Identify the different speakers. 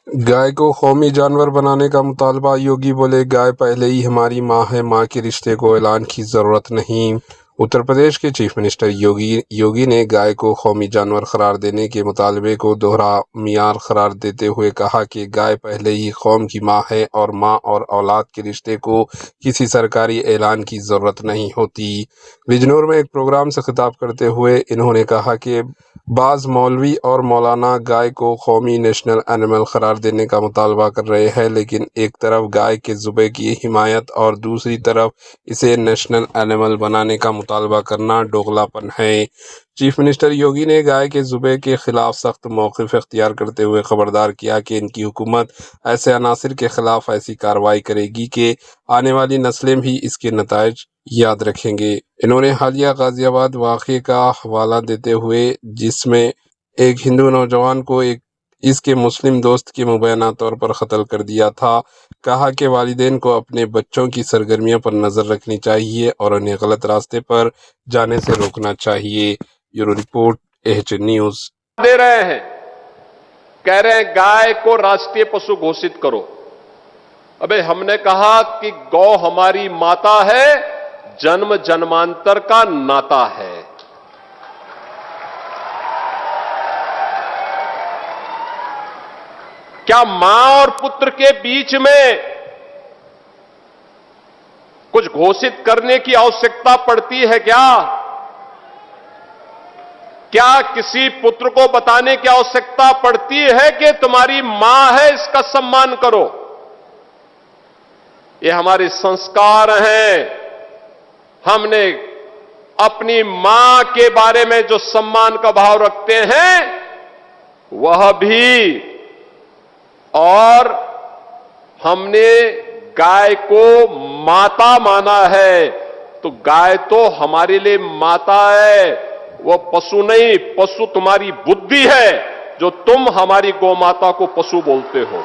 Speaker 1: गाय को कौमी जानवर बनाने का मुतालबा। योगी बोले, गाय पहले ही हमारी माँ है, माँ के रिश्ते को ऐलान की जरूरत नहीं। उत्तर प्रदेश के चीफ मिनिस्टर योगी ने गाय को कौमी जानवर करार देने के मुतालबे को दोहरा मियार करार देते हुए कहा कि गाय पहले ही कौम की माँ है और माँ और औलाद के रिश्ते को किसी सरकारी ऐलान की जरूरत नहीं होती। बिजनौर में एक प्रोग्राम से खिताब करते हुए इन्होंने कहा कि बाज़ मौलवी और मौलाना गाय को कौमी नेशनल एनिमल करार देने का मुतालबा कर रहे हैं, लेकिन एक तरफ गाय के ज़ुबे की हिमायत और दूसरी तरफ इसे नेशनल एनिमल बनाने का मुतालबा करना दोगलापन है। चीफ मिनिस्टर योगी ने गाय के ज़ुबे के खिलाफ सख्त मौक़िफ़ इख्तियार करते हुए खबरदार किया कि इनकी हुकूमत ऐसे अनासिर के खिलाफ ऐसी कार्रवाई करेगी कि आने वाली नस्लें भी इसके नताइज याद रखेंगे। इन्होंने हालिया गाजियाबाद वाक़े का हवाला देते हुए, जिसमें एक हिंदू नौजवान को इसके मुस्लिम दोस्त के मुबैना तौर पर कत्ल कर दिया था, कहा कि वालिदैन को अपने बच्चों की सरगर्मियों पर नज़र रखनी चाहिए और उन्हें गलत रास्ते पर जाने से रोकना चाहिए। Bureau report, AHN news.
Speaker 2: दे रहे हैं, कह रहे हैं गाय को राष्ट्रीय पशु घोषित करो। अबे हमने कहा कि गौ हमारी माता है, जन्म जन्मांतर का नाता है। क्या मां और पुत्र के बीच में कुछ घोषित करने की आवश्यकता पड़ती है क्या? क्या किसी पुत्र को बताने की आवश्यकता पड़ती है कि तुम्हारी मां है, इसका सम्मान करो? ये हमारे संस्कार हैं। हमने अपनी मां के बारे में जो सम्मान का भाव रखते हैं वह भी, और हमने गाय को माता माना है, तो गाय तो हमारे लिए माता है, वो पशु नहीं। पशु तुम्हारी बुद्धि है जो तुम हमारी गौ माता को पशु बोलते हो।